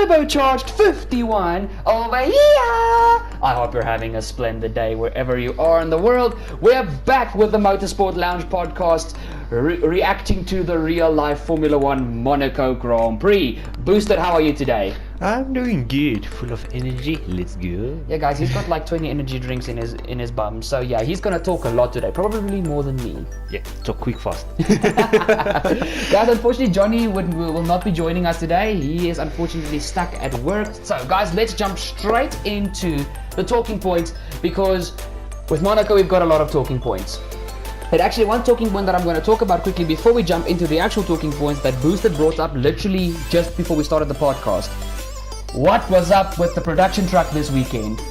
turbocharged 51 over here. I hope you're having a splendid day wherever you are in the world. We're back with the Motorsport Lounge podcast, reacting to the real-life Formula 1 Monaco Grand Prix. Boosted, how are you today? I'm doing good, full of energy. Let's go. Yeah, guys, he's got like 20 energy drinks in his bum. So yeah, he's gonna talk a lot today, probably more than me. Yeah, talk quick, fast. Guys, unfortunately, Johnny will not be joining us today. He is unfortunately stuck at work. So guys, let's jump straight into the talking points, because with Monaco we've got a lot of talking points. And actually, one talking point that I'm going to talk about quickly before we jump into the actual talking points that Boosted brought up literally just before we started the podcast. What was up with the production truck this weekend?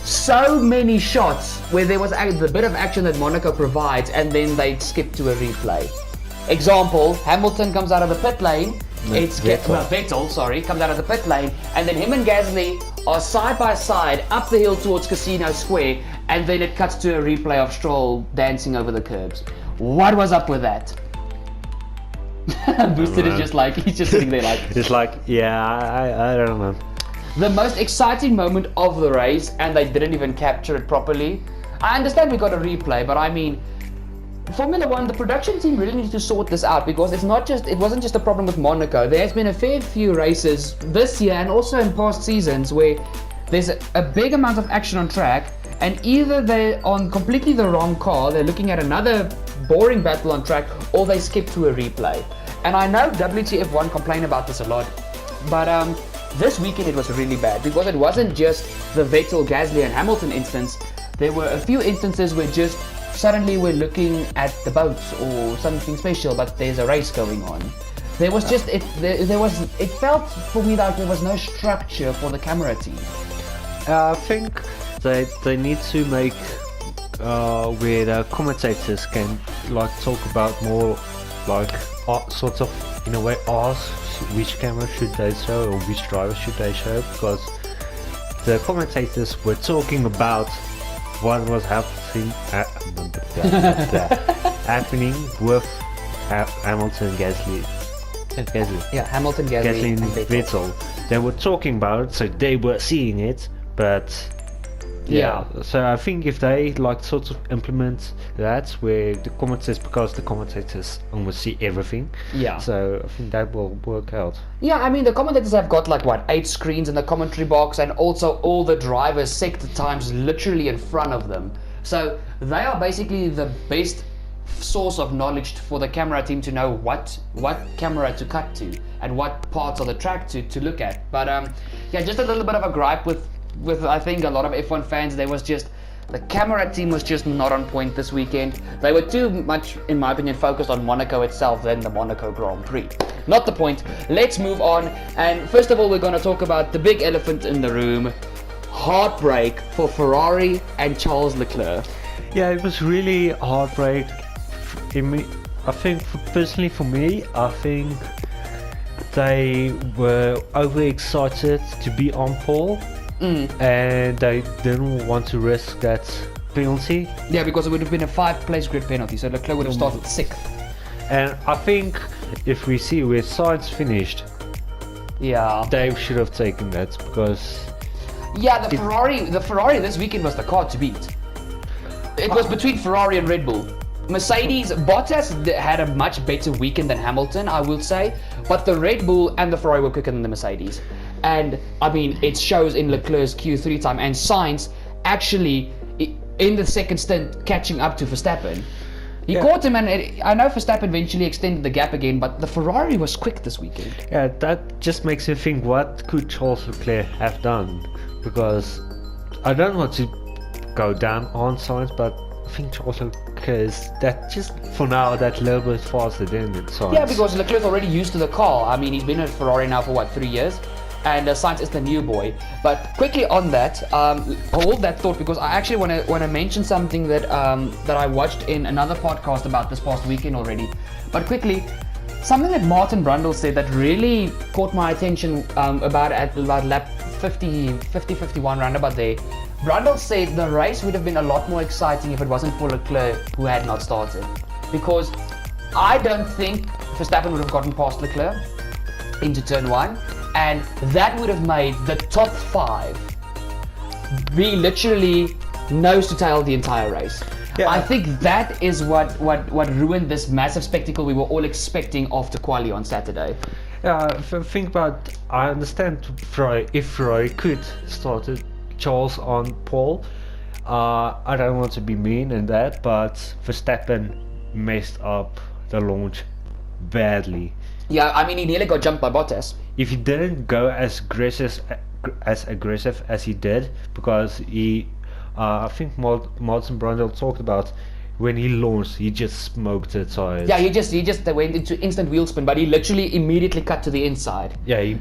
So many shots where there was the bit of action that Monaco provides, and then they skip to a replay. Example, Hamilton comes out of the pit lane. Vettel comes out of the pit lane, and then him and Gasly are side by side up the hill towards Casino Square, and then it cuts to a replay of Stroll dancing over the curbs. What was up with that? Boosted is just like, he's just sitting there like... It's like, yeah, I don't know. The most exciting moment of the race, and they didn't even capture it properly. I understand we got a replay, but I mean, Formula 1, the production team really needs to sort this out, because it wasn't just a problem with Monaco. There's been a fair few races this year and also in past seasons where there's a big amount of action on track, and either they're on completely the wrong car, they're looking at another boring battle on track, or they skip to a replay. And I know WTF1 complain about this a lot, but this weekend it was really bad, because it wasn't just the Vettel, Gasly and Hamilton instance. There were a few instances where just suddenly we're looking at the boats or something special, but there's a race going on. There was just, it felt for me like there was no structure for the camera team. I think they need to make where the commentators can like talk about more like sort of in a way ask which camera should they show or which driver should they show, because the commentators were talking about what was happening happening with Hamilton, Gasly. Yeah, Hamilton, Gasly and Vettel. They were talking about it, so they were seeing it, but yeah. So I think if they like sort of implement that where the commentators, because the commentators almost see everything. Yeah. So I think that will work out. Yeah, I mean the commentators have got like 8 screens in the commentary box, and also all the drivers' sector times literally in front of them. So they are basically the best source of knowledge for the camera team to know what camera to cut to and what parts of the track to look at. But yeah, just a little bit of a gripe with I think a lot of F1 fans. There was just, the camera team was just not on point this weekend. They were too much, in my opinion, focused on Monaco itself than the Monaco Grand Prix. Not the point. Let's move on. And first of all, we're going to talk about the big elephant in the room. Heartbreak for Ferrari and Charles Leclerc. Yeah, it was really heartbreak. I think personally for me, I think they were overexcited to be on pole. And they didn't want to risk that penalty. Yeah, because it would have been a 5-place grid penalty, so Leclerc would have started 6th. And I think if we see where Sainz finished, yeah, they should have taken that, because yeah, the Ferrari this weekend was the car to beat. It was between Ferrari and Red Bull. Mercedes, Bottas had a much better weekend than Hamilton, I will say, but the Red Bull and the Ferrari were quicker than the Mercedes. And I mean, it shows in Leclerc's Q3 time, and Sainz actually in the second stint catching up to Verstappen. He caught him, and I know Verstappen eventually extended the gap again, but the Ferrari was quick this weekend. Yeah, that just makes me think, what could Charles Leclerc have done? Because I don't want to go down on Sainz, but I think Charles Leclerc is that just for now that little bit faster than Sainz. Yeah, because Leclerc's already used to the car. I mean, he's been at Ferrari now for 3 years. And Sainz is the new boy. But quickly on that, hold that thought, because I actually want to mention something that that I watched in another podcast about this past weekend already. But quickly, something that Martin Brundle said that really caught my attention about lap 51 roundabout there. Brundle said the race would have been a lot more exciting if it wasn't for Leclerc, who had not started. Because I don't think Verstappen would have gotten past Leclerc into turn 1. and that would have made the top 5 be literally nose to tail the entire race. Yeah. I think that is what ruined this massive spectacle we were all expecting after quali on Saturday. Think about, I understand if Ferrari could start Charles on pole. I don't want to be mean in that, but Verstappen messed up the launch badly. Yeah, I mean, he nearly got jumped by Bottas. If he didn't go as aggressive as he did, because he, I think Martin Brundle talked about when he launched, he just smoked the tires. Yeah, he just went into instant wheel spin, but he literally immediately cut to the inside. Yeah,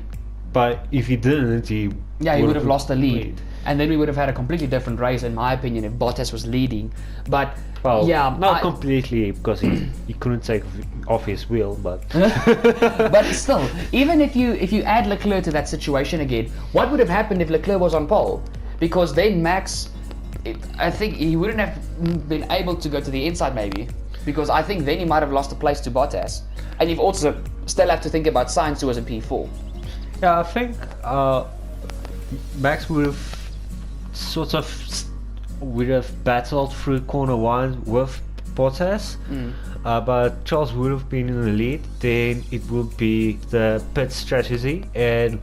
but if he didn't, he would have lost the lead. And then we would have had a completely different race, in my opinion, if Bottas was leading. But not completely, because he couldn't take off his wheel, but but still, even if you add Leclerc to that situation again, what would have happened if Leclerc was on pole? Because then Max, I think he wouldn't have been able to go to the inside, maybe, because I think then he might have lost a place to Bottas. And you've also still have to think about Sainz, who was in P4. Yeah, I think Max would have battled through corner 1 with Bottas, but Charles would have been in the lead. Then it would be the pit strategy, and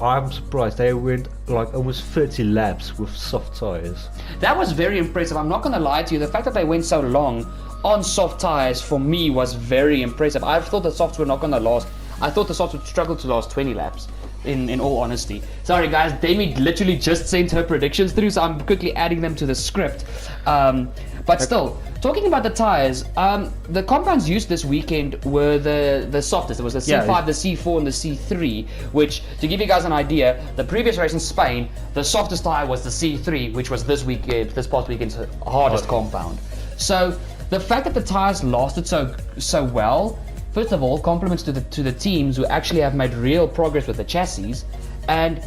I'm surprised they went like almost 30 laps with soft tires. That was very impressive. I'm not going to lie to you. The fact that they went so long on soft tires for me was very impressive. I thought the softs were not going to last. I thought the softs would struggle to last 20 laps. In all honesty. Sorry guys, Demi literally just sent her predictions through, so I'm quickly adding them to the script. But still, talking about the tires, the compounds used this weekend were the softest. It was the C5, the C4 and the C3, which, to give you guys an idea, the previous race in Spain, the softest tire was the C3, which was this past weekend's hardest compound. So the fact that the tires lasted so well, first of all, compliments to the teams who actually have made real progress with the chassis, and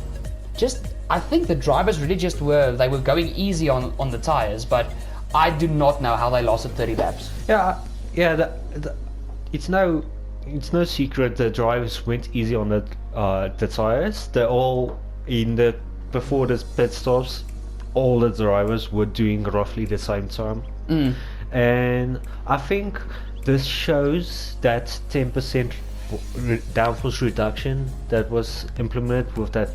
I think the drivers really they were going easy on the tires, but I do not know how they lasted 30 laps. It's no secret the drivers went easy on the tires. They're all before the pit stops, all the drivers were doing roughly the same time, and I think this shows that 10% downforce reduction that was implemented with that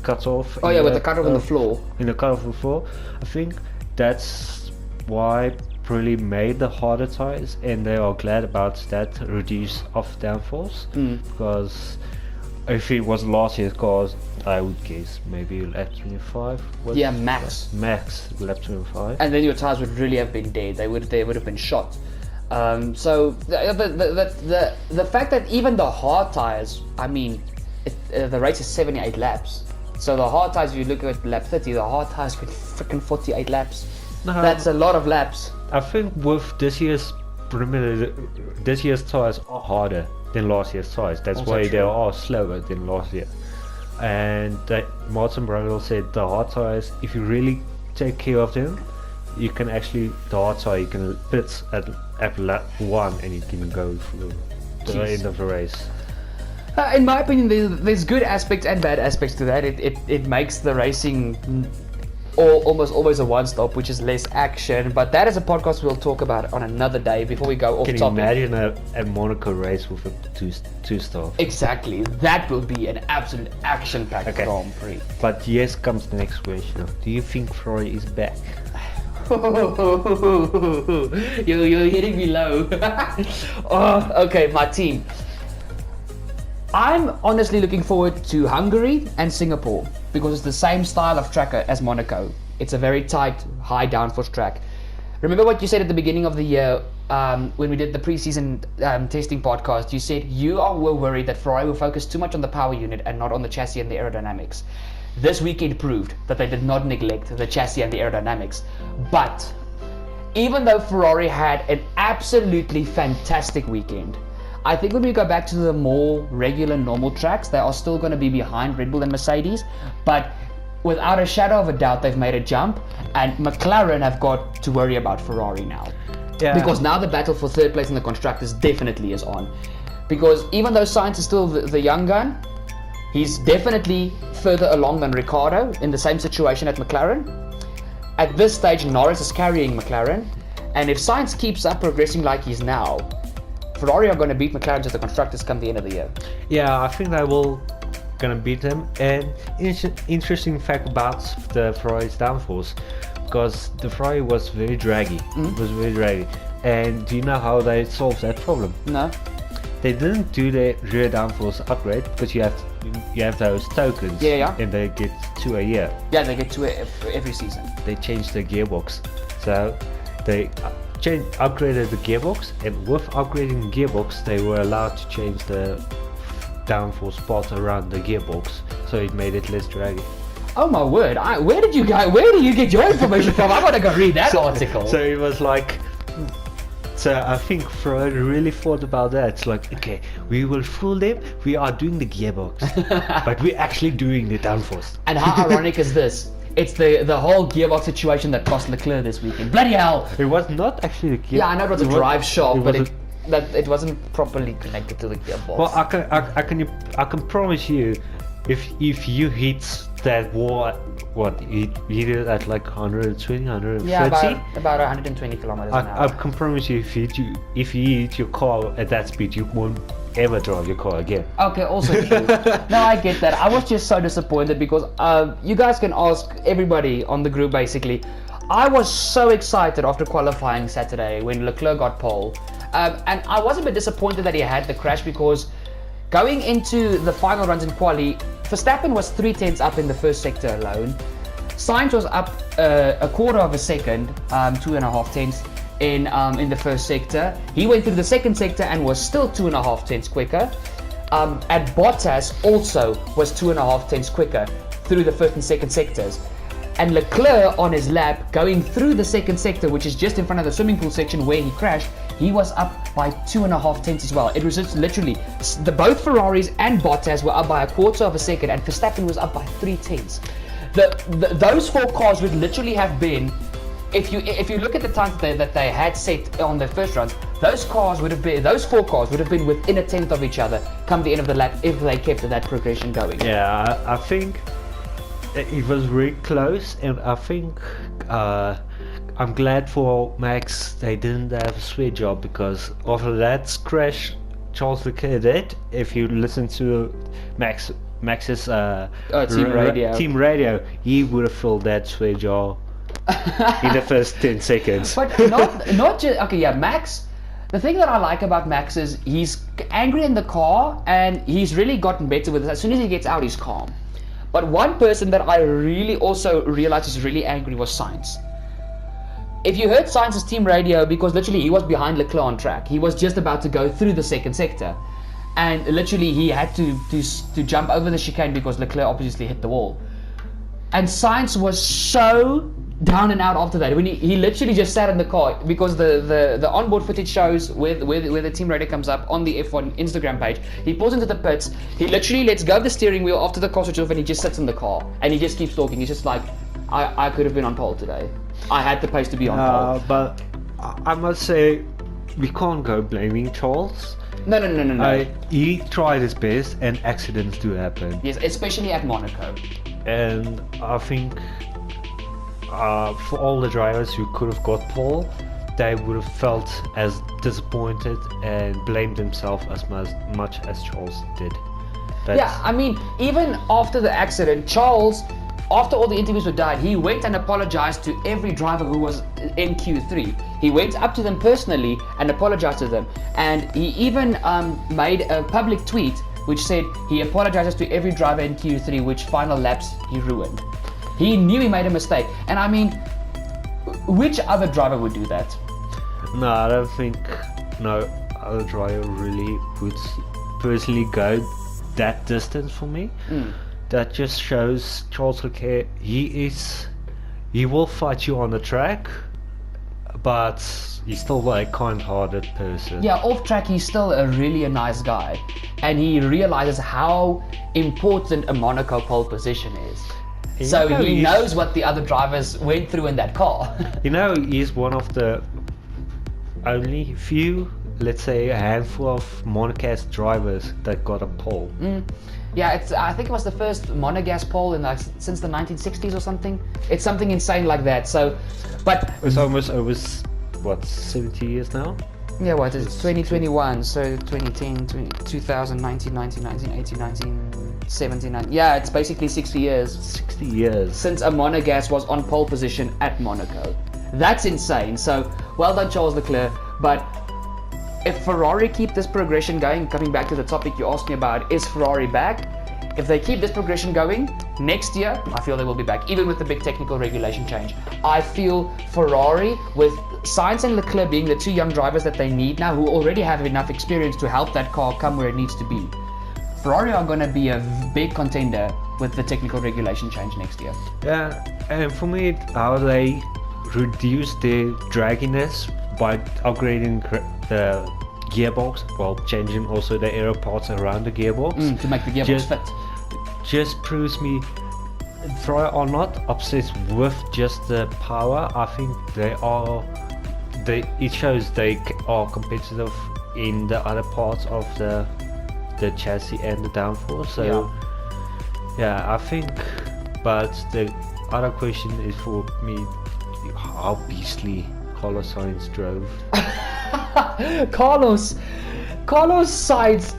cutoff. Oh yeah, with the cutoff on the floor. In the cutoff on the floor. I think that's why Pirelli made the harder tires, and they are glad about that reduce of downforce. Because if it was last year's cars, I would guess maybe lap 25. Yeah, max lap 25. And then your tires would really have been dead. They would have been shot. So the fact that even the hard tires, I mean, the race is 78 laps. So the hard tires, if you look at lap 30, the hard tires went freaking 48 laps. That's a lot of laps. I think with this year's tires are harder than last year's tires. That's also why true. They are slower than last year. And Martin Brundle said the hard tires, if you really take care of them, you can actually, the hard tire, you can pit at lap 1 and you can go through the end of the race. In my opinion, there's good aspects and bad aspects to that. It makes the racing almost always a one-stop, which is less action. But that is a podcast we'll talk about on another day before we go off topic. Can you imagine a Monaco race with a two-star? Exactly. That will be an absolute action-packed Grand Prix. But yes, comes the next question. Do you think Ferrari is back? You're hitting me low. Okay, my team. I'm honestly looking forward to Hungary and Singapore because it's the same style of track as Monaco. It's a very tight, high downforce track. Remember what you said at the beginning of the year when we did the pre-season testing podcast? You said you were worried that Ferrari will focus too much on the power unit and not on the chassis and the aerodynamics. This weekend proved that they did not neglect the chassis and the aerodynamics. But even though Ferrari had an absolutely fantastic weekend, I think when we go back to the more regular, normal tracks, they are still going to be behind Red Bull and Mercedes. But without a shadow of a doubt, they've made a jump, and McLaren have got to worry about Ferrari now. Yeah. Because now the battle for third place in the constructors definitely is on. Because even though Sainz is still the young gun, He's definitely further along than Ricciardo in the same situation at McLaren. At this stage, Norris is carrying McLaren, and if Sainz keeps up progressing like he's now, Ferrari are going to beat McLaren to the constructors come the end of the year. Yeah, I think they will gonna beat them. And interesting fact about the Ferrari's downforce, because the Ferrari was very draggy. It was very draggy. And do you know how they solved that problem? No. They didn't do the rear downforce upgrade because you have those tokens. Yeah. And they get 2 a year. Yeah, they get 2 every season. They changed the gearbox, so they upgraded the gearbox, and with upgrading the gearbox they were allowed to change the downforce spot around the gearbox, so it made it less draggy. Oh my word! Where do you get your information from? I want to go read that article. So it was like, so I think Freud really thought about that. It's like, okay, we will fool them. We are doing the gearbox, but we're actually doing the downforce. And how ironic is this? It's the whole gearbox situation that cost Leclerc this weekend. Bloody hell! It was not actually the gearbox. Yeah, I know it was a drive shaft, but it wasn't properly connected to the gearbox. Well, I can promise you, if you hit that wall, what you hit it at like 120, 130? Yeah, about 120 kilometers an hour. I can promise you, if you hit your car at that speed, you won't ever drive your car again. Okay, also true. No, I get that. I was just so disappointed because you guys can ask everybody on the group basically. I was so excited after qualifying Saturday when Leclerc got pole. And I was a bit disappointed that he had the crash because going into the final runs in quali, Verstappen was 0.3 up in the first sector alone. Sainz was up a quarter of a second, 2.5 tenths in the first sector. He went through the second sector and was still 2.5 tenths quicker. And Bottas also was 2.5 tenths quicker through the first and second sectors. And Leclerc on his lap going through the second sector, which is just in front of the swimming pool section where he crashed, he was up by 2.5 tenths as well. It was just literally both Ferraris and Bottas were up by a quarter of a second, and Verstappen was up by 3 tenths. Those 4 cars would literally have been, if you look at the times that they had set on their first runs, those 4 cars would have been within a tenth of each other come the end of the lap if they kept that progression going. Yeah, I think it was very close, and I think I'm glad for Max they didn't have a sweat job, because after that crash Charles Leclerc did, if you listen to Max's team radio, he would have filled that sweat job in the first 10 seconds. But not just okay. Yeah, Max. The thing that I like about Max is he's angry in the car, and he's really gotten better with it. As soon as he gets out, he's calm. But one person that I really also realized is really angry was Sainz. If you heard Sainz's team radio, because literally he was behind Leclerc on track, he was just about to go through the second sector, and literally he had to jump over the chicane because Leclerc obviously hit the wall. And Sainz was so down and out after that. When he literally just sat in the car, because the onboard footage shows where the team radio comes up on the F1 Instagram page. He pulls into the pits, he literally lets go of the steering wheel after the car switches off, and he just sits in the car and he just keeps talking. He's just like, I could have been on pole today. I had the pace to be on pole. But I must say, we can't go blaming Charles. No. He tried his best, and accidents do happen. Yes, especially at Monaco. And I think for all the drivers who could have got pole, they would have felt as disappointed and blamed themselves as much as Charles did. Yeah, I mean, even after the accident, Charles, after all the interviews were done, he went and apologized to every driver who was in Q3. He went up to them personally and apologized to them. And he even made a public tweet which said he apologizes to every driver in Q3 which final laps he ruined. He knew he made a mistake. And I mean, which other driver would do that? No, I don't think no other driver really would personally go that distance for me. That just shows Charles Leclerc, he will fight you on the track, but he's still a kind-hearted person. Yeah, off track he's still a nice guy, and he realizes how important a Monaco pole position is. So he knows what the other drivers went through in that car. He's one of the only few, let's say a handful of Monaco drivers that got a pole. Yeah, I think it was the first monogas pole in since the 1960s or something. It's something insane like that. So, but It's almost over, what, 70 years now? yeah, what is it? 2021, so 2010, 2000, 1918, 1979. Yeah, it's basically 60 years 60 years. since a monogas was on pole position at Monaco. That's insane. So, well done, Charles Leclerc. But if Ferrari keep this progression going, coming back to the topic you asked me about, is Ferrari back? If they keep this progression going, next year, I feel they will be back, even with the big technical regulation change. I feel Ferrari, with Sainz and Leclerc being the two young drivers that they need now, who already have enough experience to help that car come where it needs to be, Ferrari are going to be a big contender with the technical regulation change next year. Yeah, and for me, how they reduce their dragginess by upgrading the gearbox, while changing also the aero parts around the gearbox To make the gearbox fit. just proves me Ferrari are not obsessed with just the power. I think it shows they are competitive in the other parts of the chassis and the downforce. So yeah, I think, but the other question is for me, how beastly Carlos Sainz drove. Carlos Sainz,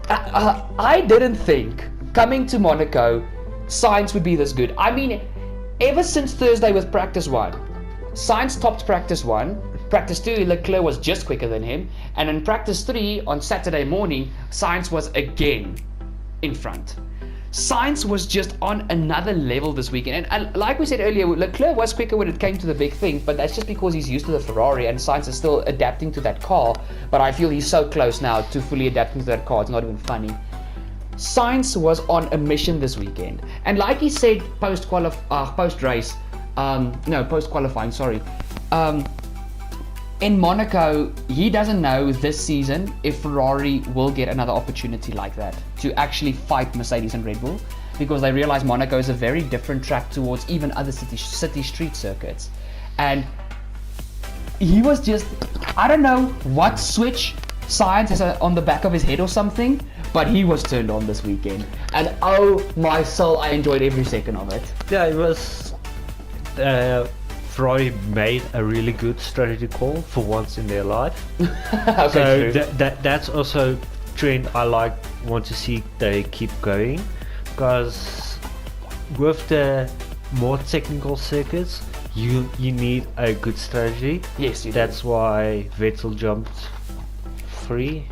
I didn't think coming to Monaco, Sainz would be this good. I mean, ever since Thursday with practice 1, Sainz topped practice 1. Practice 2, Leclerc was just quicker than him. And in practice 3 on Saturday morning, Sainz was again in front. Sainz was just on another level this weekend. And like we said earlier, Leclerc was quicker when it came to the big things, but that's just because he's used to the Ferrari and Sainz is still adapting to that car. But I feel he's so close now to fully adapting to that car, it's not even funny. Sainz was on a mission this weekend. And like he said post-qualifying, in Monaco, he doesn't know this season if Ferrari will get another opportunity like that to actually fight Mercedes and Red Bull, because they realize Monaco is a very different track towards even other city street circuits. And he was just, I don't know what switch Sainz has on the back of his head or something, but he was turned on this weekend. And oh my soul, I enjoyed every second of it. Yeah, it was. Ferrari made a really good strategy call for once in their life. Okay, so that's also trend I want to see they keep going, because with the more technical circuits, you need a good strategy. Yes, you do. That's why Vettel jumped 3.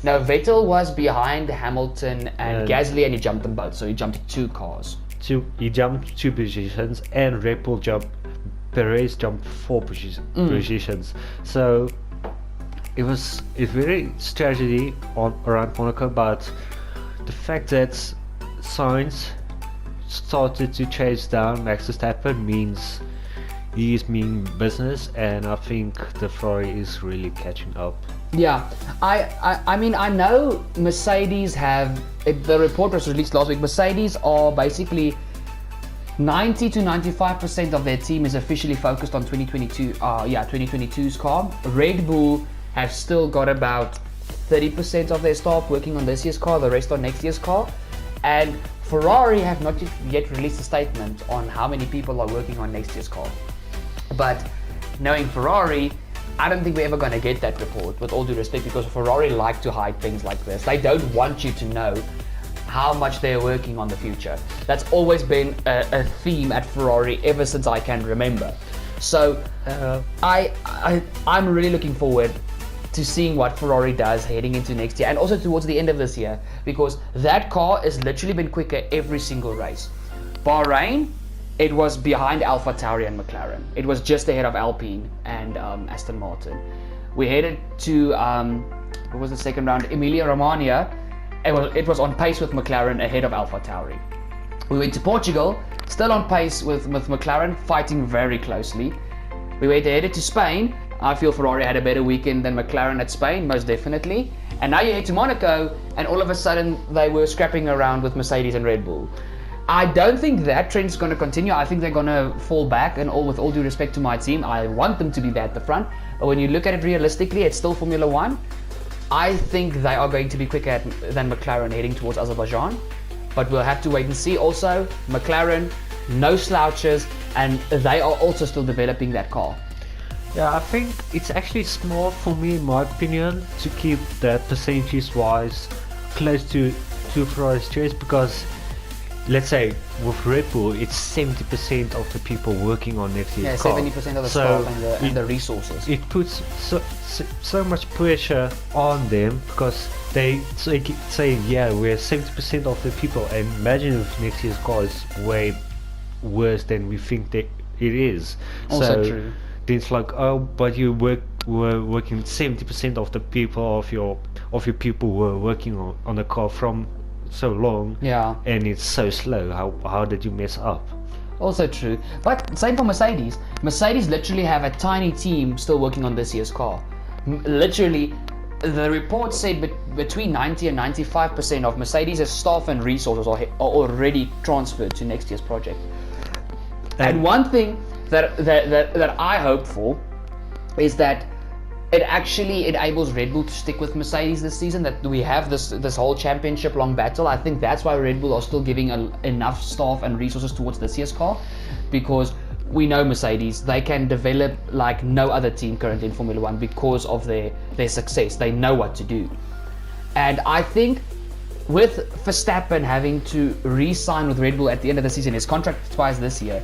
No, Vettel was behind Hamilton and Gasly, and he jumped them both, so he jumped 2 cars. He jumped 2 positions, and Red Bull Perez jumped 4 positions. So it's very strategy around Monaco, but the fact that Sainz started to chase down Max Verstappen means he is mean business, and I think the Ferrari is really catching up. Yeah, I mean, I know Mercedes have, the report was released last week, Mercedes are basically 90 to 95% of their team is officially focused on 2022's car. Red Bull have still got about 30% of their staff working on this year's car, the rest on next year's car. And Ferrari have not yet released a statement on how many people are working on next year's car. But knowing Ferrari, I don't think we're ever going to get that report, with all due respect, because Ferrari like to hide things like this. They don't want you to know how much they're working on the future. That's always been a theme at Ferrari ever since I can remember. So I'm really looking forward to seeing what Ferrari does heading into next year, and also towards the end of this year, because that car has literally been quicker every single race. Bahrain, it was behind AlphaTauri and McLaren. It was just ahead of Alpine and Aston Martin. We headed to what was the second round? Emilia-Romagna. It was on pace with McLaren ahead of AlphaTauri. We went to Portugal, still on pace with McLaren, fighting very closely. We headed to Spain. I feel Ferrari had a better weekend than McLaren at Spain, most definitely. And now you head to Monaco, and all of a sudden they were scrapping around with Mercedes and Red Bull. I don't think that trend's going to continue. I think they're going to fall back, and with all due respect to my team, I want them to be there at the front. But when you look at it realistically, it's still Formula One. I think they are going to be quicker than McLaren heading towards Azerbaijan, but we'll have to wait and see. Also, McLaren, no slouches, and they are also still developing that car. Yeah, I think it's actually smart for me, in my opinion, to keep that percentage-wise close to Ferrari's choice, because let's say with Red Bull, it's 70% of the people working on next year's car. 70% of the staff and the resources. It puts so much pressure on them, because they keep saying, yeah, we're 70% of the people, and imagine if next year's car is way worse than we think that it is. Also true. It's like, oh, but you were working 70% of the people of your people were working on the car from so long, and it's so slow. How did you mess up? Also true, but same for Mercedes. Mercedes literally have a tiny team still working on this year's car. Literally, the report said between 90 and 95% of Mercedes' staff and resources are already transferred to next year's project. And one thing that I hope for is that it actually enables Red Bull to stick with Mercedes this season, that we have this whole championship long battle. I think that's why Red Bull are still giving enough staff and resources towards this year's car, because we know Mercedes, they can develop like no other team currently in Formula 1 because of their success. They know what to do. And I think with Verstappen having to re-sign with Red Bull at the end of the season, his contract expires this year,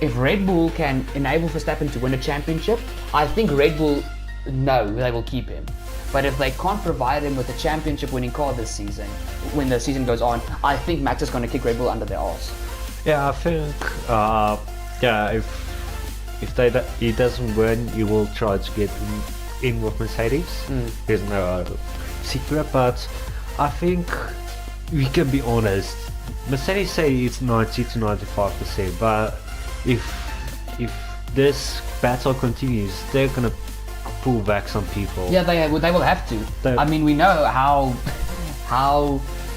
if Red Bull can enable Verstappen to win a championship, I think Red Bull know they will keep him. But if they can't provide him with a championship winning car this season, when the season goes on, I think Max is going to kick Red Bull under their arse. Yeah, I think if he doesn't win, he will try to get in with Mercedes. There's no secret, but I think we can be honest. Mercedes say it's 90 to 95%, but if this battle continues, they're gonna pull back some people. Yeah, they will have to. I mean, we know how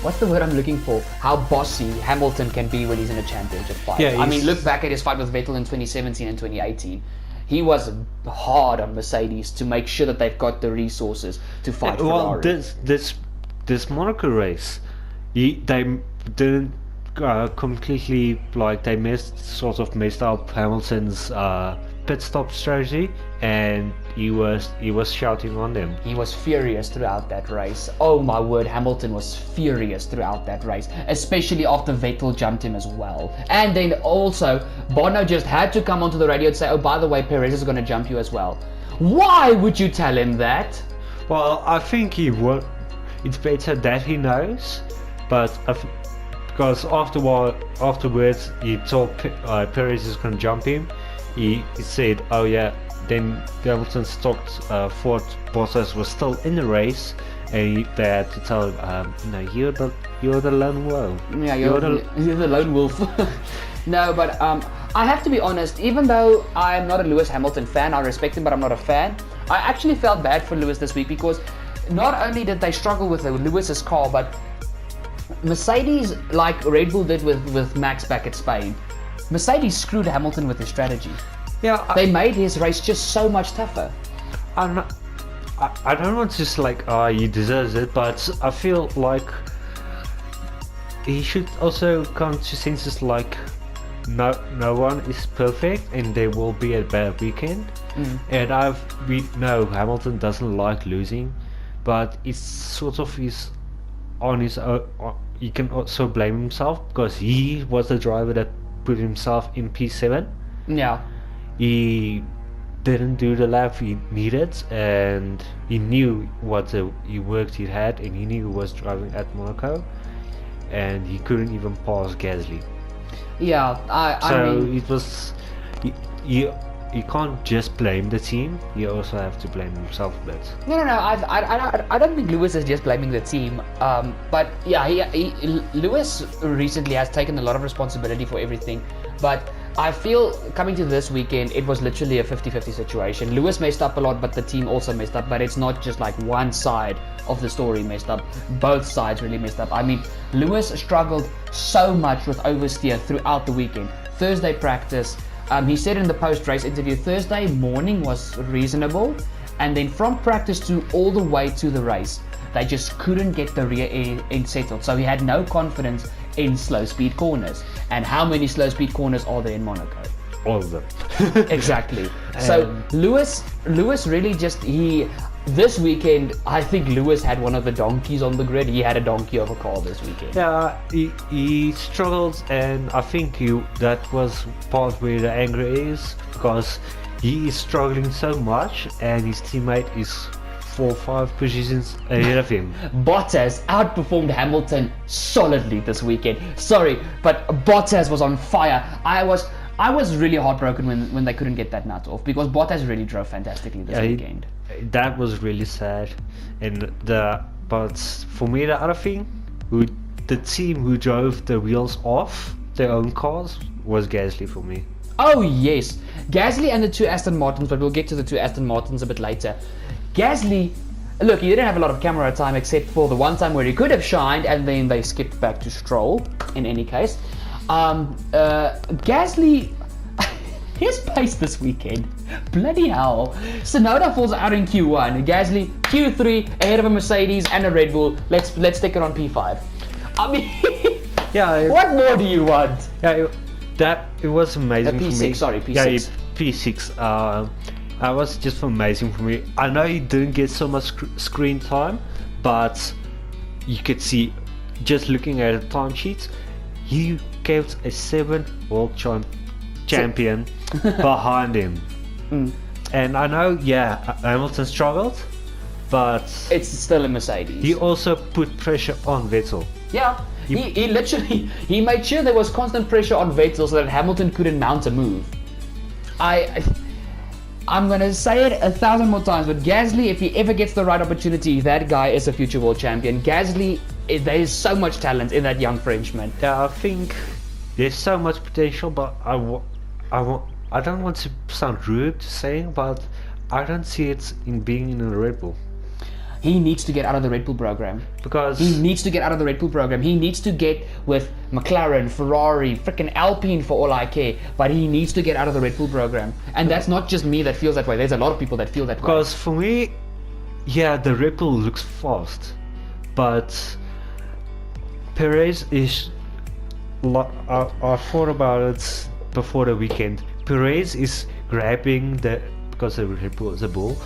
what's the word I'm looking for? How bossy Hamilton can be when he's in a championship fight. Yeah, I mean, look back at his fight with Vettel in 2017 and 2018. He was hard on Mercedes to make sure that they've got the resources to fight Ferrari. Well, this Monaco race, they didn't completely, like, they messed up Hamilton's pit stop strategy, and he was shouting on them. He was furious throughout that race. Oh my word, Hamilton was furious throughout that race, especially after Vettel jumped him as well. And then also, Bono just had to come onto the radio and say, oh, by the way, Perez is going to jump you as well. Why would you tell him that? Well, I think it's better that he knows, but because afterwards he told Perez is going to jump him. He said, oh yeah, then Hamilton stopped, thought Bottas was still in the race, and they had to tell him, no, you're the lone wolf. Yeah, you're the lone wolf. No, but I have to be honest, even though I'm not a Lewis Hamilton fan, I respect him, but I'm not a fan, I actually felt bad for Lewis this week, because not only did they struggle with Lewis's car, but Mercedes, like Red Bull did with Max back at Spain, Mercedes screwed Hamilton with his strategy. Yeah, they made his race just so much tougher. I don't want to say like, he deserves it, but I feel like he should also come to senses like no one is perfect, and there will be a bad weekend. And we know Hamilton doesn't like losing, but it's sort of on his own. He can also blame himself, because he was the driver that put himself in P7. Yeah. He didn't do the lap he needed, and he knew what work he had, and he knew he was driving at Monaco, and he couldn't even pass Gasly. Yeah, I mean, it was you can't just blame the team, you also have to blame himself a bit. No, I don't think Lewis is just blaming the team, but yeah, Lewis recently has taken a lot of responsibility for everything, but I feel coming to this weekend, it was literally a 50-50 situation. Lewis messed up a lot, but the team also messed up, but it's not just like one side of the story messed up, both sides really messed up. I mean, Lewis struggled so much with oversteer throughout the weekend. Thursday practice, he said in the post-race interview, Thursday morning was reasonable, and then from practice to all the way to the race, they just couldn't get the rear end settled. So he had no confidence in slow speed corners. And how many slow speed corners are there in Monaco? All of them. Exactly. So Lewis really just, this weekend, I think Lewis had one of the donkeys on the grid. He had a donkey of a car this weekend. Yeah, he struggled, and I think that was part where the anger is, because he is struggling so much and his teammate is 4 or 5 positions ahead of him. Bottas outperformed Hamilton solidly this weekend. Sorry, but Bottas was on fire. I was really heartbroken when they couldn't get that nut off, because Bottas really drove fantastically this weekend. That was really sad. But for me, the other thing, the team who drove the wheels off their own cars was Gasly for me. Oh yes, Gasly and the 2 Aston Martins, but we'll get to the 2 Aston Martins a bit later. Gasly, look, he didn't have a lot of camera time except for the one time where he could have shined, and then they skipped back to Stroll. In any case, Gasly, his pace this weekend, bloody hell. Tsunoda falls out in Q1, Gasly Q3 ahead of a Mercedes and a Red Bull. Let's stick it on P5. I mean, yeah. What more do you want? Yeah, it was amazing P6, for me. sorry, P6. Yeah, P6. That was just amazing for me. I know he didn't get so much screen time, but you could see, just looking at the timesheets, he kept a 7 world champion behind him. And I know, Hamilton struggled, but it's still a Mercedes. He also put pressure on Vettel. Yeah, he literally made sure there was constant pressure on Vettel so that Hamilton couldn't mount a move. I'm going to say it 1,000 more times, but Gasly, if he ever gets the right opportunity, that guy is a future world champion. Gasly, there is so much talent in that young Frenchman. Yeah, I think there's so much potential, but I don't want to sound rude to saying, but I don't see it in being in a Red Bull. He needs to get out of the Red Bull program. Because he needs to get out of the Red Bull program. He needs to get with McLaren, Ferrari, freaking Alpine for all I care. But he needs to get out of the Red Bull program. And that's not just me that feels that way. There's a lot of people that feel that way. Because for me, the Red Bull looks fast. But Perez is... I thought about it before the weekend. Perez is grabbing because the Red Bull is a bull.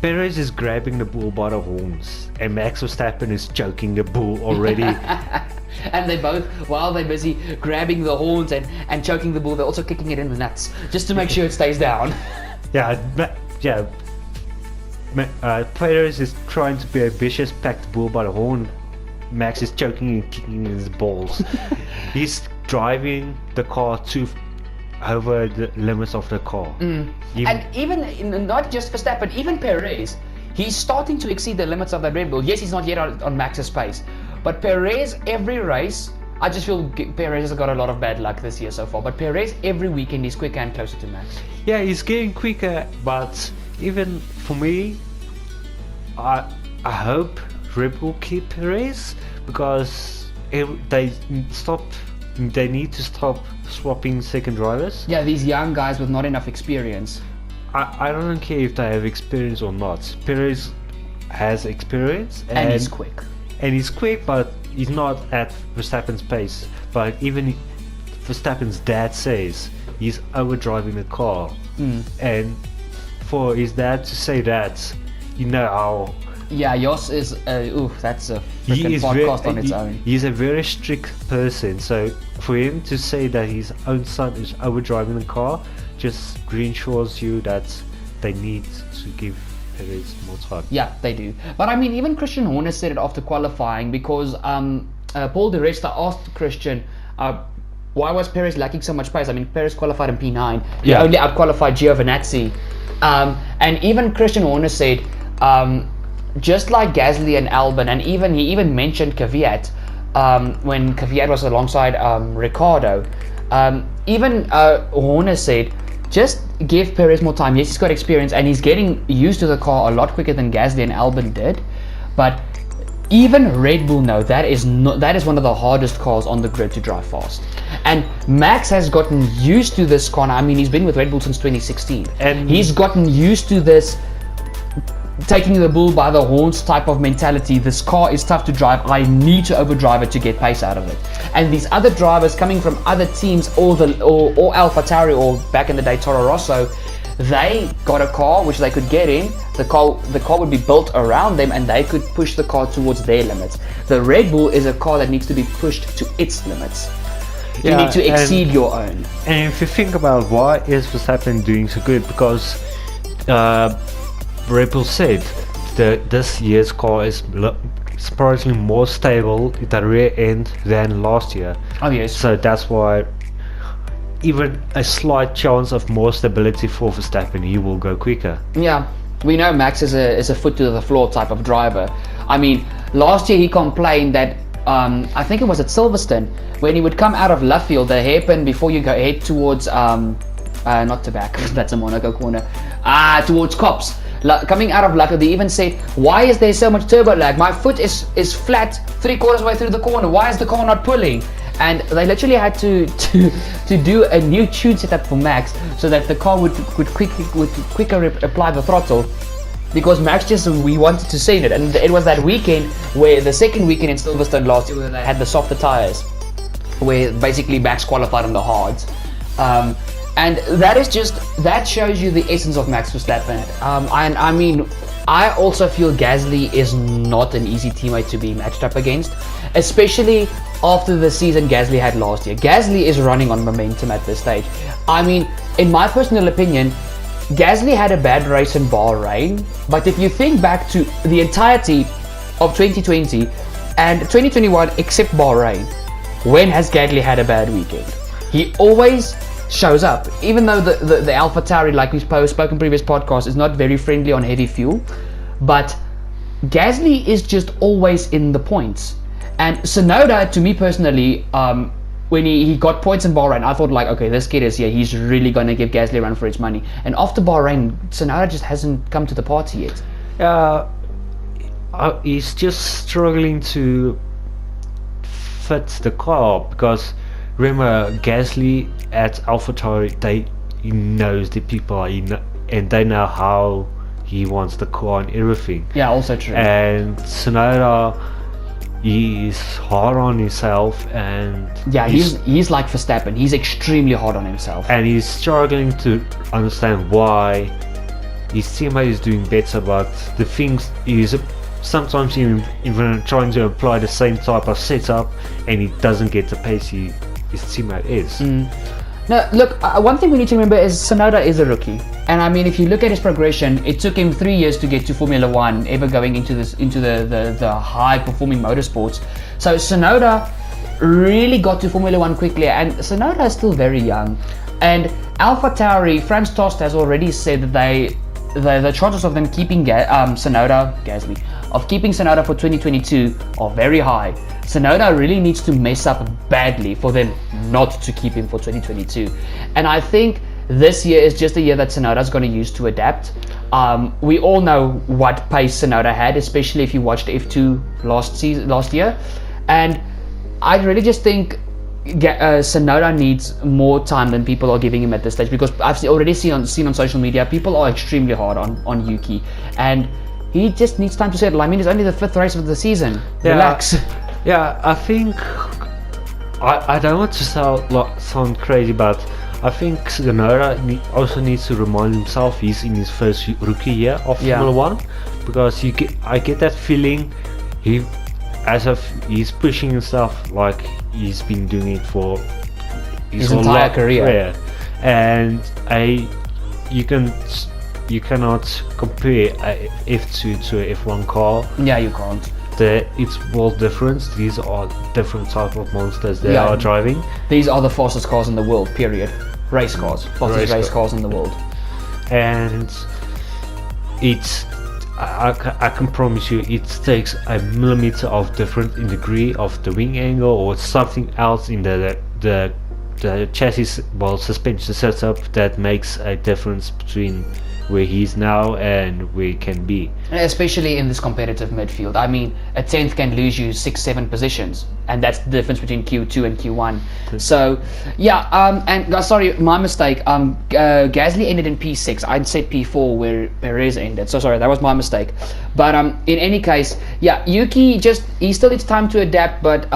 Perez is grabbing the bull by the horns, and Max Verstappen is choking the bull already. And they both, while they're busy grabbing the horns and choking the bull, they're also kicking it in the nuts, just to make sure it stays down. Perez is trying to be ambitious, pack the bull by the horn. Max is choking and kicking in his balls. He's driving the car over the limits of the car. And even not just Verstappen, even Perez, he's starting to exceed the limits of that Red Bull. Yes, he's not yet on Max's pace, but Perez every race, I just feel Perez has got a lot of bad luck this year so far, but Perez every weekend is quicker and closer to Max. Yeah, he's getting quicker, but even for me, I hope Red Bull keep Perez, because they need to stop swapping second drivers. Yeah, these young guys with not enough experience. I don't care if they have experience or not. Perez has experience and he's quick. And he's quick, but he's not at Verstappen's pace. But even Verstappen's dad says he's overdriving the car. And for his dad to say that, you know how... Yeah, Jos is, that's a freaking podcast on its own. He's a very strict person, so for him to say that his own son is overdriving the car just reassures you that they need to give Perez more time. Yeah, they do. But I mean, even Christian Horner said it after qualifying, because Paul Di Resta asked Christian, why was Perez lacking so much pace? I mean, Perez qualified in P9. He only outqualified Giovinazzi. And even Christian Horner said, just like Gasly and Albon, and he even mentioned Kvyat when Kvyat was alongside Ricciardo. Even Horner said, just give Perez more time. Yes, he's got experience and he's getting used to the car a lot quicker than Gasly and Albon did. But even Red Bull know that is one of the hardest cars on the grid to drive fast. And Max has gotten used to this car. I mean, he's been with Red Bull since 2016, and he's gotten used to this taking the bull by the horns type of mentality. This car is tough to drive. I need to overdrive it to get pace out of it. And these other drivers coming from other teams, or AlphaTauri, or back in the day Toro Rosso, they got a car which they could get in. The car would be built around them, and they could push the car towards their limits. The Red Bull is a car that needs to be pushed to its limits. You need to exceed your own. And if you think about why is Verstappen doing so good, because Red Bull said that this year's car is surprisingly more stable at the rear end than last year. Oh yes. So that's why even a slight chance of more stability for Verstappen, he will go quicker. Yeah, we know Max is a foot to the floor type of driver. I mean, last year he complained that I think it was at Silverstone, when he would come out of left field, the hairpin before you go head towards not tobacco, that's a Monaco corner, towards Cops. Coming out of left field, they even said, why is there so much turbo lag? My foot is flat 3/4 way through the corner. Why is the car not pulling? And they literally had to do a new tune setup for Max so that the car would quicker apply the throttle, because Max we wanted to see it. And it was that weekend, where the second weekend in Silverstone last year, where they had the softer tires, where basically Max qualified on the hards. And that shows you the essence of Max Verstappen. I mean, I also feel Gasly is not an easy teammate to be matched up against, especially after the season Gasly had last year. Gasly is running on momentum at this stage. I mean, in my personal opinion, Gasly had a bad race in Bahrain, but if you think back to the entirety of 2020 and 2021 except Bahrain, when has Gasly had a bad weekend? He always shows up, even though the AlphaTauri, like we've spoken in previous podcasts, is not very friendly on heavy fuel, but Gasly is just always in the points. And Tsunoda, to me personally, when he got points in Bahrain, I thought, like, okay, this kid is here, he's really going to give Gasly a run for his money. And after Bahrain, Tsunoda just hasn't come to the party yet. He's just struggling to fit the car, because remember, Gasly at AlphaTauri, he knows the people, and they know how he wants the car and everything. Yeah, also true. And Tsunoda, he is hard on himself, and yeah, he's like Verstappen. He's extremely hard on himself, and he's struggling to understand why his teammate is doing better, but the things is sometimes even trying to apply the same type of setup, and he doesn't get the pace his teammate is. Now, look, one thing we need to remember is Tsunoda is a rookie, and I mean, if you look at his progression, it took him 3 years to get to Formula One, ever going into the high-performing motorsports. So Tsunoda really got to Formula One quickly, and Tsunoda is still very young. And AlphaTauri, Franz Tost has already said that the chances of them keeping Gasly for 2022 are very high. Tsunoda really needs to mess up badly for them not to keep him for 2022. And I think this year is just a year that Tsunoda's going to use to adapt. We all know what pace Tsunoda had, especially if you watched F2 last year. And I really just think Tsunoda needs more time than people are giving him at this stage, because I've already seen on social media, people are extremely hard on Yuki, and he just needs time to settle. I mean, it's only the 5th race of the season. Relax. Yeah, I think I don't want to sound crazy, but I think Tsunoda also needs to remind himself he's in his first rookie year of Formula One, because I get that feeling he's pushing himself like he's been doing it for his entire career. And you cannot compare a F2 to a F1 car. Yeah, you can't. It's world difference. These are different type of monsters they are driving. These are the fastest cars in the world, period. Race cars. Fastest race cars in the world. And I can promise you, it takes a millimeter of difference in degree of the wing angle or something else in the chassis, suspension setup, that makes a difference between where he's now and where he can be. Especially in this competitive midfield. I mean, a 10th can lose you 6-7 positions, and that's the difference between Q2 and Q1. So, yeah, sorry, my mistake. Gasly ended in P6. I'd said P4 where Perez ended. So sorry, that was my mistake. But in any case, yeah, Yuki he still needs time to adapt, but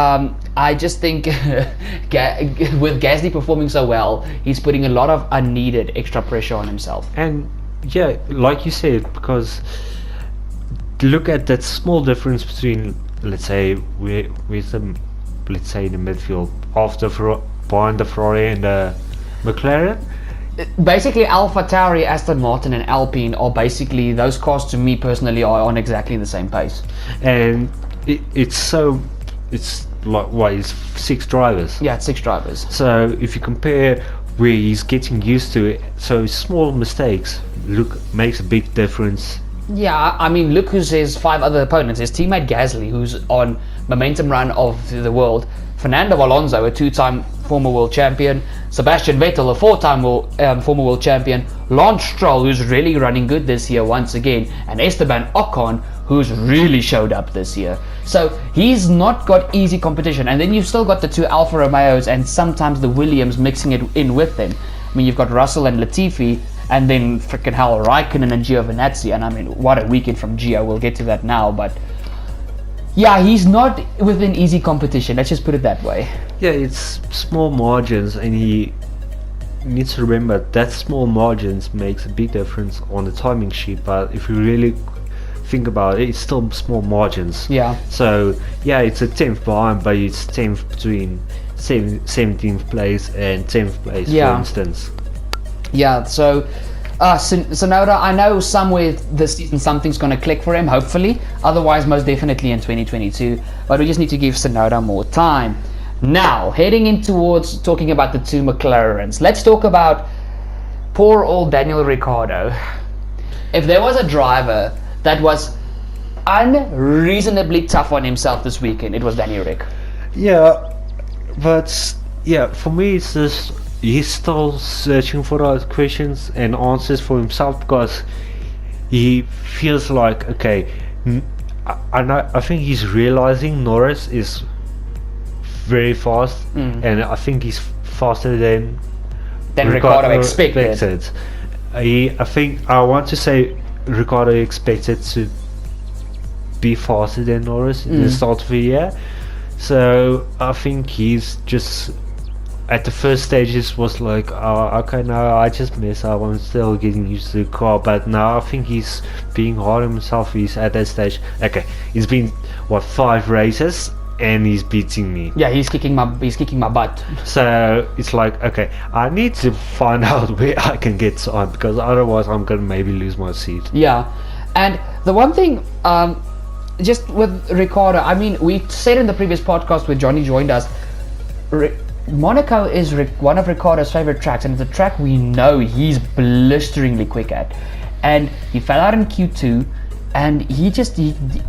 I just think with Gasly performing so well, he's putting a lot of unneeded extra pressure on himself. And yeah, like you said, because look at that small difference between, let's say, with the, let's say, in the midfield behind the Ferrari and the McLaren. Basically, AlphaTauri, Aston Martin, and Alpine are basically, those cars to me personally are on exactly the same pace. And it's like, what, it's 6 drivers. Yeah, it's 6 drivers. So if you compare where he's getting used to it, so small mistakes makes a big difference. Yeah, I mean, look who's his 5 other opponents. His teammate Gasly, who's on momentum run of the world. Fernando Alonso, a 2-time former world champion. Sebastian Vettel, a 4-time former world champion. Lance Stroll, who's really running good this year once again. And Esteban Ocon, who's really showed up this year. So he's not got easy competition. And then you've still got the 2 Alfa Romeos and sometimes the Williams mixing it in with them. I mean, you've got Russell and Latifi, and then freaking hell, Raikkonen and Giovinazzi. And I mean, what a weekend from Gio. We'll get to that now, but yeah, he's not within easy competition. Let's just put it that way. Yeah, it's small margins, and he needs to remember that small margins makes a big difference on the timing sheet. But if you really think about it, it's still small margins. Yeah. So yeah, it's a 10th behind, but it's 10th between 17th place and 10th place, for instance. Yeah. So Tsunoda, I know somewhere this season something's going to click for him, hopefully. Otherwise, most definitely in 2022. But we just need to give Tsunoda more time. Now, heading in towards talking about the 2 McLarens. Let's talk about poor old Daniel Ricciardo. If there was a driver that was unreasonably tough on himself this weekend, it was Daniel Rick. Yeah, but yeah, for me it's just he's still searching for those questions and answers for himself, because he feels like, okay, I think he's realizing Norris is very fast, and I think he's faster than Ricciardo expected. I want to say Ricciardo expected to be faster than Norris in the start of the year. So I think he's just at the first stages was like, oh, okay, no, I just messed up, I'm still getting used to the car. But now I think he's being hard on himself. He's at that stage, okay, he's been 5 races and he's beating me. Yeah, he's kicking my butt. So it's like, okay, I need to find out where I can get time, because otherwise I'm gonna maybe lose my seat. Yeah, and the one thing, just with Ricciardo, I mean, we said in the previous podcast where Johnny joined us, Monaco is one of Ricciardo's favorite tracks, and it's a track we know he's blisteringly quick at. And he fell out in Q2, and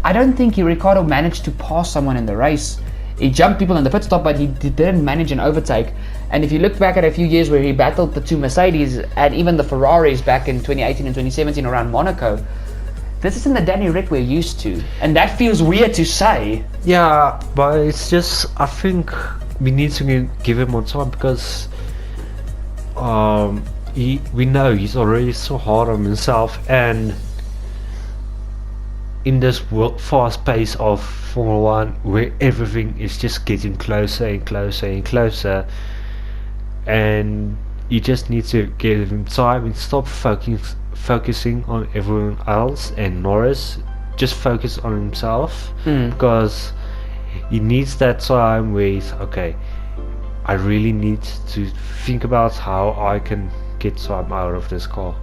I don't think Ricciardo managed to pass someone in the race. He jumped people in the pit stop, but he didn't manage an overtake. And if you look back at a few years where he battled the 2 Mercedes and even the Ferraris back in 2018 and 2017 around Monaco, this isn't the Danny Rick we're used to, and that feels weird to say. Yeah, but it's just, I think we need to give him more time, because we know he's already so hard on himself, and in this fast pace of Formula 1 where everything is just getting closer and closer and closer, and you just need to give him time and stop focusing on everyone else and Norris. Just focus on himself, because he needs that time with, okay, I really need to think about how I can get time out of this car.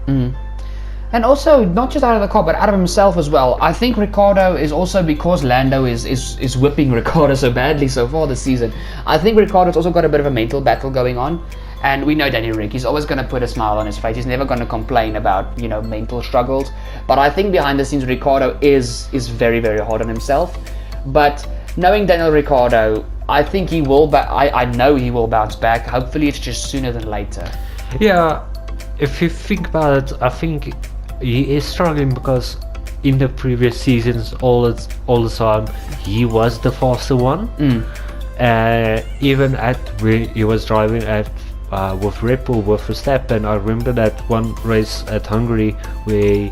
And also, not just out of the car, but out of himself as well. I think Ricciardo is also, because Lando is whipping Ricciardo so badly so far this season, I think Ricciardo's also got a bit of a mental battle going on. And we know Danny Rick, he's always going to put a smile on his face. He's never going to complain about, mental struggles. But I think behind the scenes, Ricciardo is very, very hard on himself. But knowing Daniel Ricciardo, I think he will, I know he will bounce back. Hopefully it's just sooner than later. Yeah, if you think about it, I think he is struggling because in the previous seasons, all the time, he was the faster one. Even at where he was driving at with Red Bull with Verstappen, I remember that one race at Hungary where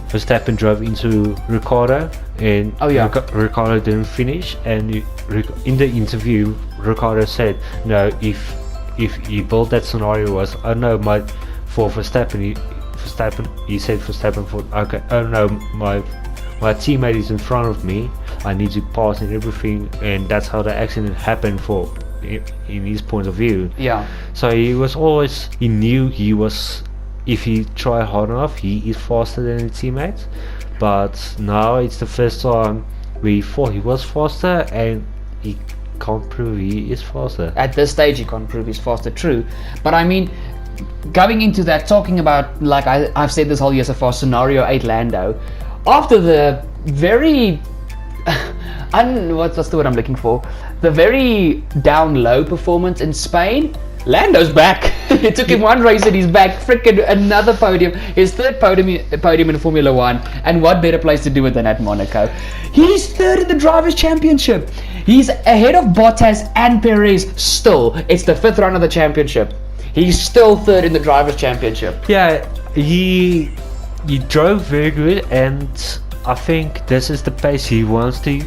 Verstappen drove into Ricciardo and Ricciardo didn't finish, and in the interview Ricciardo said, no, if he built that scenario was, oh no, for Verstappen, he said Verstappen thought, okay, oh no, my teammate is in front of me, I need to pass and everything, and that's how the accident happened in his point of view. Yeah. So he knew he was, if he tried hard enough, he is faster than his teammates. But now it's the first time we thought he was faster, and he can't prove he is faster. At this stage, he can't prove he's faster, true. But I mean, going into that, talking about, like I've said this whole year so far, scenario 8 Lando, after the very what's the word I'm looking for? The very down low performance in Spain, Lando's back. It took him one race and he's back. Freaking another podium. His third podium in Formula 1. And what better place to do it than at Monaco? He's third in the Drivers' Championship. He's ahead of Bottas and Perez still. It's the 5th round of the championship. He's still third in the Drivers' Championship. Yeah, he drove very good, and I think this is the pace he wants to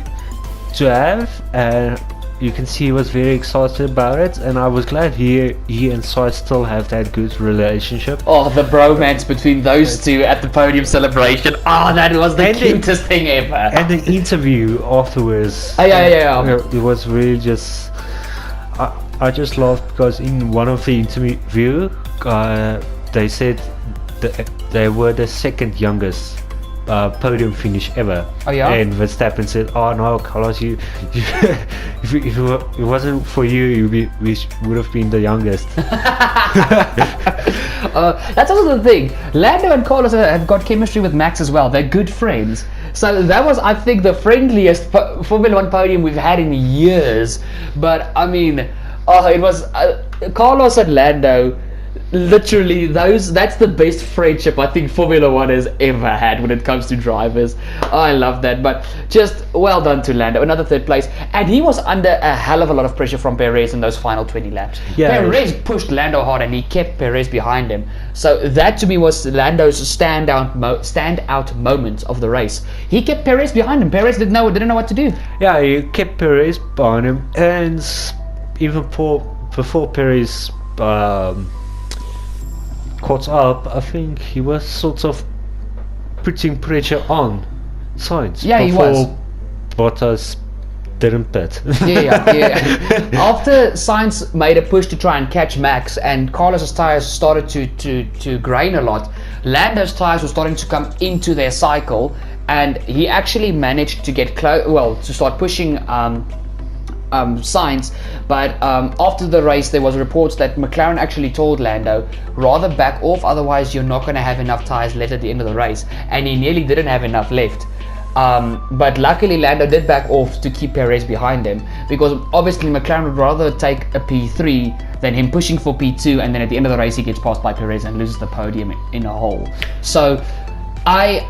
have, and you can see he was very excited about it, and I was glad he and Sainz still have that good relationship. Oh, the bromance between those two at the podium celebration. Oh, that was the cutest thing ever. And the interview afterwards. Yeah. It was really just... I just laughed because in one of the interview, they said that they were the second youngest podium finish ever. Oh yeah. And Verstappen said, "Oh no, Carlos, you if it wasn't for you, we would have been the youngest." That's also the thing. Lando and Carlos have got chemistry with Max as well. They're good friends. So that was, I think, the friendliest Formula 1 podium we've had in years. But I mean, it was Carlos and Lando. Literally, that's the best friendship I think Formula 1 has ever had when it comes to drivers. I love that. But just well done to Lando, another third place, and he was under a hell of a lot of pressure from Perez in those final 20 laps. Yeah, Perez pushed Lando hard and he kept Perez behind him. So that to me was Lando's standout moment of the race. He kept Perez behind him. Perez didn't know what to do. Yeah, he kept Perez behind him, and even before Perez caught up, I think he was sort of putting pressure on Sainz. Yeah, he was. Bottas didn't pit. Yeah. After Sainz made a push to try and catch Max, and Carlos's tires started to grain a lot, Lando's tires were starting to come into their cycle, and he actually managed to get to start pushing Sainz, but after the race there was reports that McLaren actually told Lando, rather back off, otherwise you're not going to have enough tires left at the end of the race, and he nearly didn't have enough left. But luckily Lando did back off to keep Perez behind him, because obviously McLaren would rather take a P3 than him pushing for P2, and then at the end of the race he gets passed by Perez and loses the podium in a hole. So I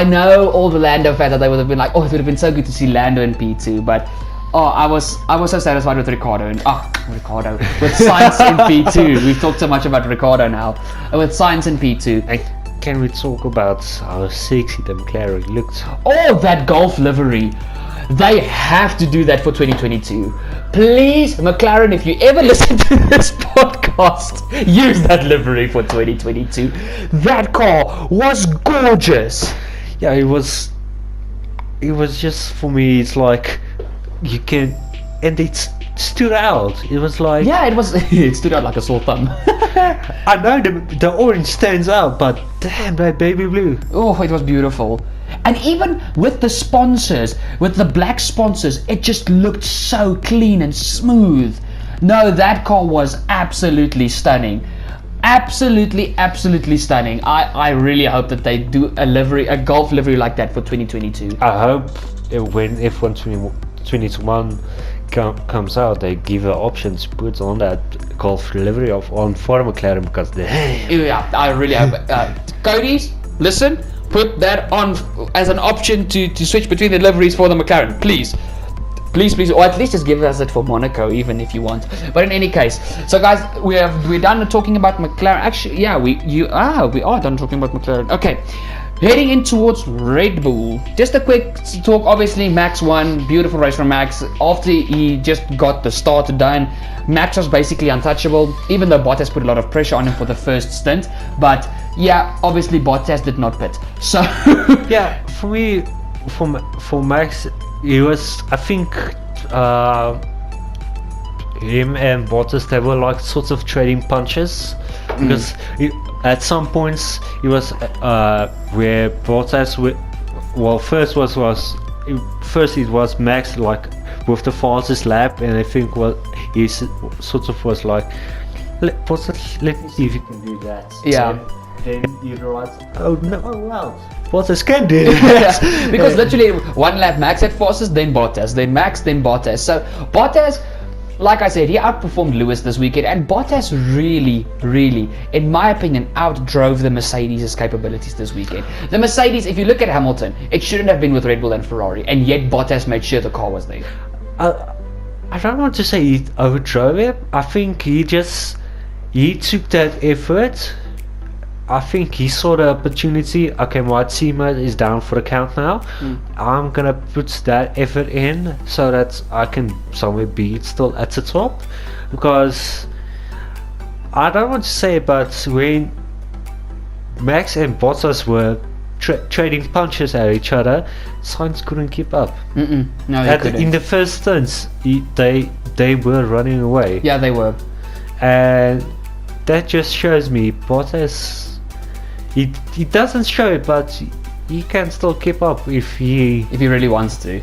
know all the Lando fans that they would have been like, oh, it would have been so good to see Lando in P2, but I was so satisfied with Ricciardo with Sainz in P2. We've talked so much about Ricciardo now. With Sainz in P2. And can we talk about how sexy the McLaren looked? Oh, that Golf livery. They have to do that for 2022. Please, McLaren, if you ever listen to this podcast, use that livery for 2022. That car was gorgeous. Yeah, it was just, for me, it's like, you can, and it stood out. It was like, yeah, it stood out like a sore thumb. I know the orange stands out, but damn, that baby blue. Oh, it was beautiful. And even with the sponsors, with the black sponsors, it just looked so clean and smooth. No, that car was absolutely stunning. Absolutely stunning. I really hope that they do a Golf livery like that for 2022. I hope when F1 2021 comes out, they give an option to put on that Golf livery on for McLaren, because yeah, I really hope. Cody's listen, put that on as an option to switch between the liveries for the McLaren, please. Please, or at least just give us it for Monaco, even if you want. But in any case, so guys, we're done talking about McLaren. Actually, yeah, we are done talking about McLaren. Okay, heading in towards Red Bull. Just a quick talk. Obviously, Max won. Beautiful race from Max. After he just got the start done, Max was basically untouchable. Even though Bottas put a lot of pressure on him for the first stint, but yeah, obviously Bottas did not pit. So yeah, for me, for Max. He was, I think, him and Bottas, they were like sort of trading punches, because at some points he was where Bottas first it was Max like with the fastest lap, and I think he sort of was like, Bottas, let me see if you can do that. Yeah. Then you realize, oh no, oh wow, Bottas can do that. Because literally one lap Max at fastest, then Bottas, then Max, then Bottas. So Bottas, like I said, he outperformed Lewis this weekend, and Bottas really, in my opinion, outdrove the Mercedes' capabilities this weekend. The Mercedes, if you look at Hamilton, it shouldn't have been with Red Bull and Ferrari, and yet Bottas made sure the car was there. I don't want to say he overdrove it. I think he took that effort. I think he saw the opportunity. Okay, my teammate is down for the count now. I'm gonna put that effort in so that I can somewhere be still at the top. Because I don't want to say, but when Max and Bottas were trading punches at each other, Sainz couldn't keep up. No, they couldn't. In the first stunts, they were running away. Yeah, they were. And that just shows me Bottas. He doesn't show it, but he can still keep up if he really wants to.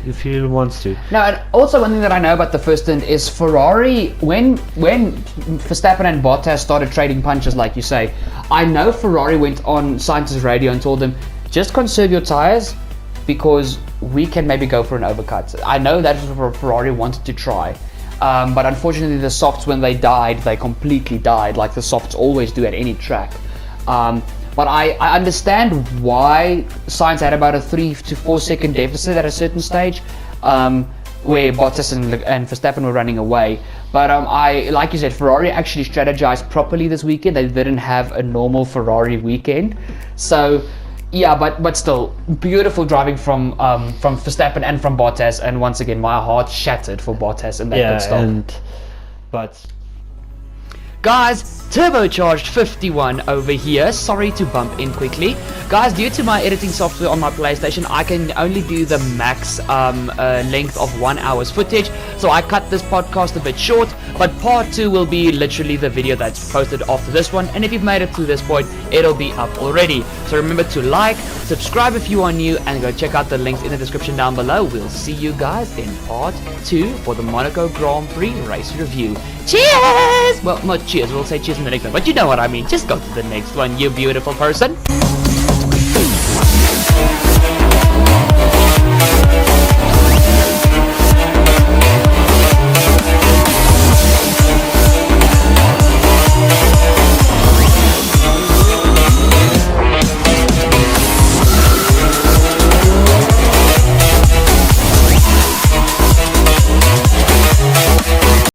Now, and also one thing that I know about the first stint is Ferrari, when Verstappen and Bottas started trading punches, like you say, I know Ferrari went on Sainz's radio and told him, just conserve your tires because we can maybe go for an overcut. I know that's what Ferrari wanted to try. But unfortunately the softs, when they died, they completely died, like the softs always do at any track. But I understand why Sainz had about a 3 to 4 second deficit at a certain stage, where Bottas and Verstappen were running away. But like you said, Ferrari actually strategized properly this weekend. They didn't have a normal Ferrari weekend. So yeah, but still, beautiful driving from Verstappen and from Bottas. And once again, my heart shattered for Bottas in that pit stop. But guys, turbocharged 51 over here. Sorry to bump in quickly. Guys, due to my editing software on my PlayStation, I can only do the max length of 1 hour's footage. So I cut this podcast a bit short, but part 2 will be literally the video that's posted after this one. And if you've made it to this point, it'll be up already. So remember to like, subscribe if you are new, and go check out the links in the description down below. We'll see you guys in part 2 for the Monaco Grand Prix race review. Cheers! Well, not cheers, we'll say cheers in the next one, but you know what I mean. Just go to the next one, you beautiful person.